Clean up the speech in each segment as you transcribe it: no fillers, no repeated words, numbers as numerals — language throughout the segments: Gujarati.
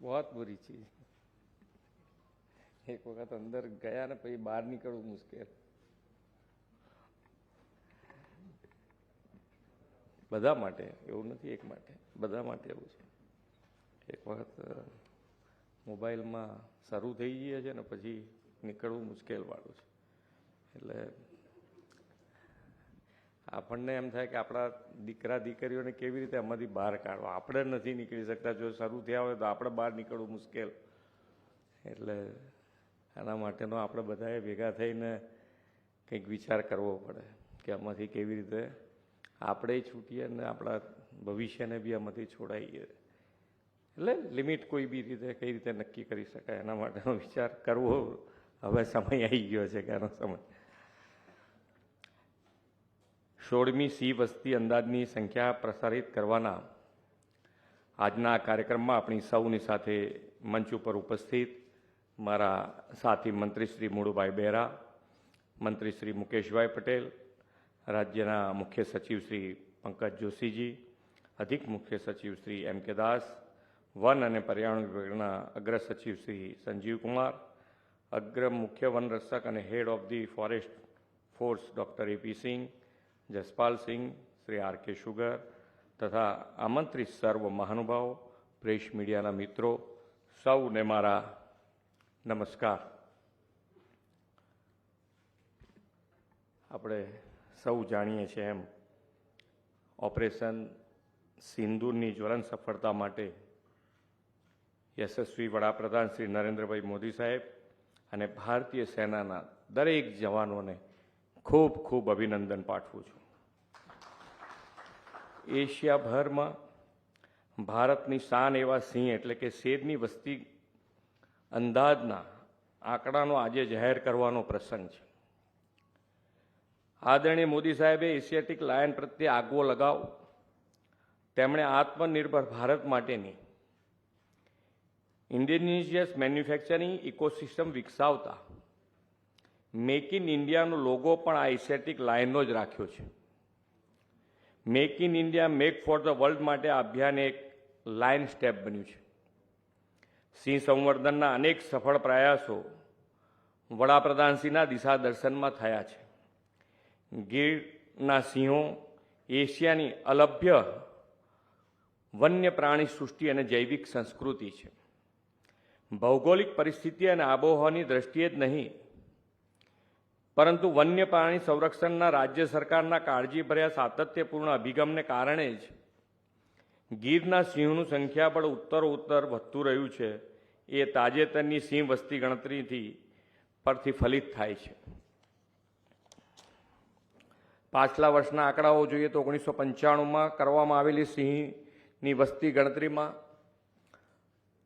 बहुत बुरी चीज. एक वक्त अंदर गया ने પછી બહાર નીકળવું મુશ્કેલ. બધા માટે એવું નથી, એક માટે, બધા માટે એવું છે. એક વખત મોબાઈલમાં શરૂ થઈ જાય છે ને પછી નીકળવું મુશ્કેલ વાળું છે. એટલે આપણને એમ થાય કે આપણા દીકરા દીકરીઓને કેવી રીતે આમાંથી બહાર કાઢવા. આપણે નથી નીકળી શકતા. જો શરૂ થયા હોય તો આપણે બહાર નીકળવું મુશ્કેલ. એટલે આના માટેનો આપણે બધાએ ભેગા થઈને કંઈક વિચાર કરવો પડે કે આમાંથી કેવી રીતે આપણે છૂટીએ અને આપણા ભવિષ્યને બી આમાંથી છોડાઈએ. એટલે લિમિટ કોઈ બી રીતે કઈ રીતે નક્કી કરી શકાય એના માટેનો વિચાર કરવો હવે સમય આવી ગયો છે કે આનો સમય. 16મી સી વસ્તી અંદાજની સંખ્યા પ્રસારિત કરવાના આજના કાર્યક્રમમાં આપણી સૌની સાથે મંચ ઉપર ઉપસ્થિત મારા સાથી મંત્રી શ્રી મુળુભાઈ બેરા, મંત્રી શ્રી મુકેશભાઈ પટેલ, રાજ્યના મુખ્ય સચિવ શ્રી પંકજ જોશીજી, અધિક મુખ્ય સચિવ શ્રી એમ કે દાસ, વન અને પર્યાવરણ વિભાગના અગ્ર સચિવ શ્રી સંજીવ કુમાર, અગ્ર મુખ્ય વન રક્ષક અને head of the forest force doctor AP Singh, Jaspal Singh, Shri R K Sugar તથા આમંત્રિત સર્વ મહાનુભાવો, પ્રેસ મીડિયાના મિત્રો, સૌને મારા નમસ્કાર. આપણે સૌ જાણીએ છીએ એમ ઓપરેશન સિંદૂરની જ્વલંત સફળતા માટે યશસ્વી વડાપ્રધાન શ્રી નરેન્દ્રભાઈ મોદી સાહેબ અને ભારતીય સેનાના દરેક જવાનોને ખૂબ ખૂબ અભિનંદન પાઠવું છું. એશિયાભરમાં ભારતની શાન એવા સિંહ એટલે કે શેરની વસ્તી અંદાજના આંકડાનો આજે જાહેર કરવાનો પ્રસંગ છે. આદરણીય મોદી સાહેબે એશિયાટિક લાયન પ્રત્યે આગવો લગાવ, તેમણે આત્મનિર્ભર ભારત માટેની ઇન્ડિજિનિયસ મેન્યુફેક્ચરિંગ ઇકોસિસ્ટમ વિકસાવતા મેક ઇન ઇન્ડિયાનો લોગો પણ આ એશિયાટિક લાયનનો જ રાખ્યો છે. Make in India make for the world માટે આ અભિયાન એક લાયન સ્ટેપ બન્યું છે. સિંહ સંવર્ધનના અનેક સફળ પ્રયાસો વડાપ્રધાનશ્રીના દિશા દર્શનમાં થયા છે. ગીરના સિંહો એશિયાની અલભ્ય વન્ય પ્રાણી સૃષ્ટિ અને જૈવિક સંસ્કૃતિ છે. ભૌગોલિક પરિસ્થિતિ અને આબોહવાની દ્રષ્ટિએ જ નહીં પરંતુ વન્ય પ્રાણી સંરક્ષણના રાજ્ય સરકારના કાળજીભર્યા સાતત્યપૂર્ણ અભિગમને કારણે જ ગીરના સિંહોનું સંખ્યાબળ ઉત્તરોત્તર વધતું રહ્યું છે. એ તાજેતરની સિંહ વસ્તી ગણતરીથી પરથી ફલિત થાય છે. પાછલા વર્ષના આંકડાઓ જોઈએ તો 1995માં કરવામાં આવેલી સિંહની વસ્તી ગણતરીમાં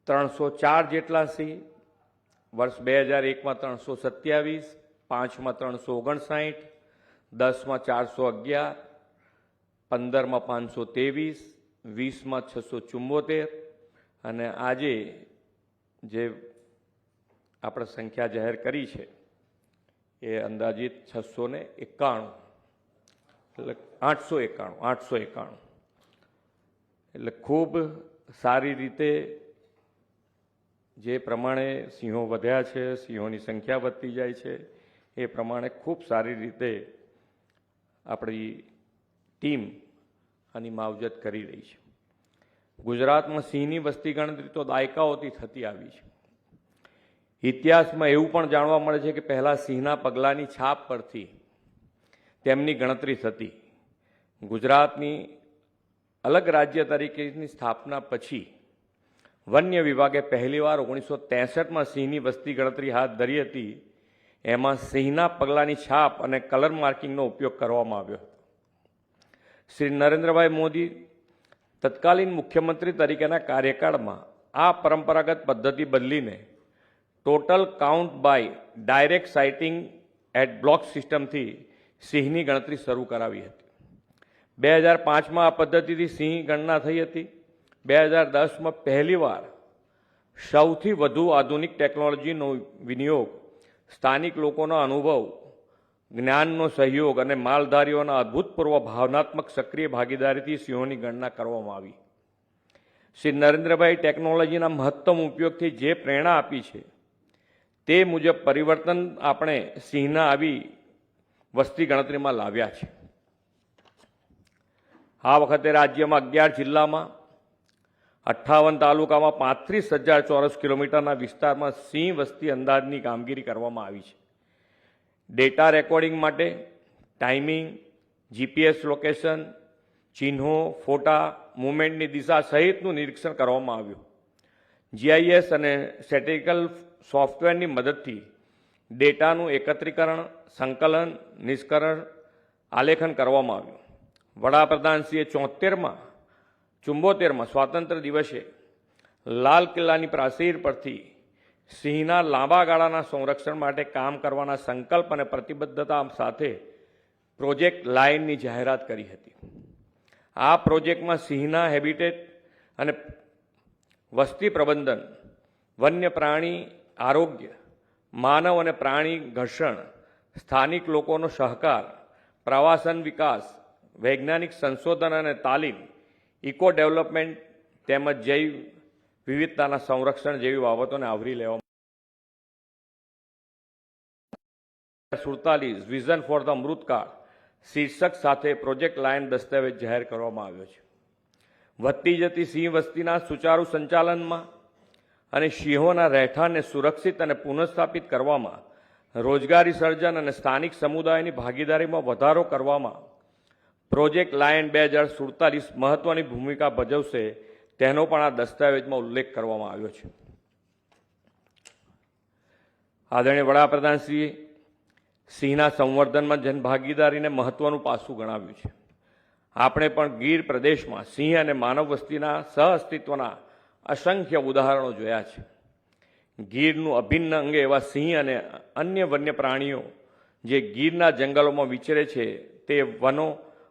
304 જેટલા સિંહ, વર્ષ 2001માં 327, 5માં 359, 10માં 411, 15માં 523, 20માં 674 અને આજે જે આપણે સંખ્યા જાહેર કરી છે એ અંદાજિત 691, એટલે 891. એટલે ખૂબ સારી રીતે જે પ્રમાણે સિંહો વધ્યા છે, સિંહોની સંખ્યા વધતી જાય છે, એ પ્રમાણે ખૂબ સારી રીતે આપણી ટીમ આની માવજત કરી રહી છે. ગુજરાતમાં સિંહની વસ્તી ગણતરી તો દાયકાઓથી થતી આવી છે. ઇતિહાસમાં એવું પણ જાણવા મળે છે કે પહેલાં સિંહના પગલાંની છાપ પરથી તેમની ગણતરી થતી. ગુજરાતની અલગ રાજ્ય તરીકેની સ્થાપના પછી વન્ય વિભાગે પહેલીવાર 1963માં સિંહની વસ્તી ગણતરી હાથ ધરી હતી. એમાં સિંહના પગલાંની છાપ અને કલર માર્કિંગનો ઉપયોગ કરવામાં આવ્યો હતો. શ્રી નરેન્દ્રભાઈ મોદી તત્કાલીન મુખ્યમંત્રી તરીકેના કાર્યકાળમાં આ પરંપરાગત પદ્ધતિ બદલીને total count by direct sighting at block સિસ્ટમથી સિંહની ગણતરી શરૂ કરાવી હતી. 2005માં આ પદ્ધતિથી સિંહ ગણના થઈ હતી. 2010માં પહેલીવાર સૌથી વધુ આધુનિક ટેકનોલોજીનો વિનિયોગ, સ્થાનિક લોકોનો અનુભવ, જ્ઞાનનો સહયોગ અને માલધારીઓના અભૂતપૂર્વ ભાવનાત્મક સક્રિય ભાગીદારીથી સિંહોની ગણના કરવામાં આવી. શ્રી નરેન્દ્રભાઈ ટેકનોલોજીના મહત્તમ ઉપયોગથી જે પ્રેરણા આપી છે તે મુજબ પરિવર્તન આપણે સિંહના આવી વસ્તી ગણતરીમાં લાવ્યા છે. આ વખતે રાજ્યમાં 11 જિલ્લામાં 58 તાલુકામાં 35,000 ચોરસ કિલોમીટરના વિસ્તારમાં સિંહ વસ્તી અંદાજની કામગીરી કરવામાં આવી છે. ડેટા રેકોર્ડિંગ માટે ટાઈમિંગ, જીપીએસ લોકેશન, ચિહ્નો, ફોટા, મૂવમેન્ટની દિશા સહિતનું નિરીક્ષણ કરવામાં આવ્યું. જીઆઈએસ અને સ્ટેટિકલ સોફ્ટવેરની મદદથી ડેટાનું એકત્રીકરણ, સંકલન, નિષ્કરણ, આલેખન કરવામાં આવ્યું. વડાપ્રધાનશ્રીએ 74માં સ્વાતંત્ર્ય દિવસે લાલ કિલ્લાની પ્રાચીર પરથી સિંહના લાંબા ગાળાના સંરક્ષણ માટે કામ કરવાના સંકલ્પ અને પ્રતિબદ્ધતા સાથે પ્રોજેક્ટ લાયનની જાહેરાત કરી હતી. આ પ્રોજેક્ટમાં સિંહના હેબિટેટ અને વસ્તી પ્રબંધન, વન્ય પ્રાણી આરોગ્ય, માનવ અને પ્રાણી ઘર્ષણ, સ્થાનિક લોકોનો સહકાર, પ્રવાસન વિકાસ, વૈજ્ઞાનિક સંશોધન અને તાલીમ, ઇકો ડેવલપમેન્ટ તેમજ જૈવ વિવિધતાના સંરક્ષણ જેવી બાબતોને આવરી લેવામાં 47 વિઝન ફોર ધ અમૃતકાળ શીર્ષક સાથે પ્રોજેક્ટ લાયન દસ્તાવેજ જાહેર કરવામાં આવ્યો છે. વધતી જતી સિંહ વસ્તીના સુચારુ સંચાલનમાં અને સિંહોના રહેઠાણને સુરક્ષિત અને પુનઃસ્થાપિત કરવામાં, રોજગારી સર્જન અને સ્થાનિક સમુદાયની ભાગીદારીમાં વધારો કરવામાં પ્રોજેક્ટ લાયન 2047 મહત્વની ભૂમિકા ભજવશે તેનો પણ આ દસ્તાવેજમાં ઉલ્લેખ કરવામાં આવ્યો છે. આદરણીય વડાપ્રધાનશ્રીએ સિંહના સંવર્ધનમાં જનભાગીદારીને મહત્વનું પાસું ગણાવ્યું છે. આપણે પણ ગીર પ્રદેશમાં સિંહ અને માનવ વસ્તીના સહઅસ્તિત્વના અસંખ્ય ઉદાહરણો જોયા છે. ગીરનું અભિન્ન અંગ એવા સિંહ અને અન્ય વન્ય પ્રાણીઓ જે ગીરના જંગલોમાં વિચરે છે તે વનો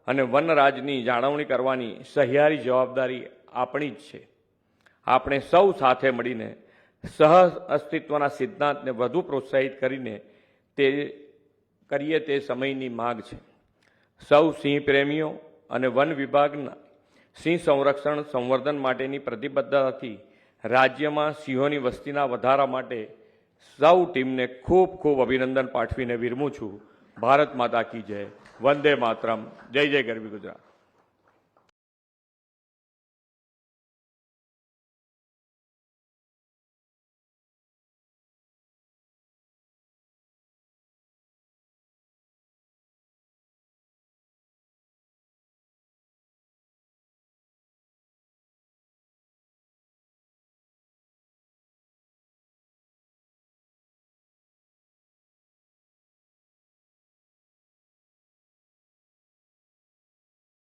અને વનરાજની જાળવણી કરવાની સહિયારી જવાબદારી આપણી જ છે. આપણે સૌ સાથે મળીને સહ અસ્તિત્વના સિદ્ધાંતને વધુ પ્રોત્સાહિત કરીને તે સમયની માગ છે. સૌ સિંહ પ્રેમીઓ અને વન વિભાગના સિંહ સંરક્ષણ સંવર્ધન માટેની પ્રતિબદ્ધતાથી રાજ્યમાં સિંહોની વસ્તીના વધારા માટે સૌ ટીમને ખૂબ ખૂબ અભિનંદન પાઠવીને વિરમું છું. ભારત માતા કી જય. વંદે માતરમ. જય જય ગરવી ગુજરાત.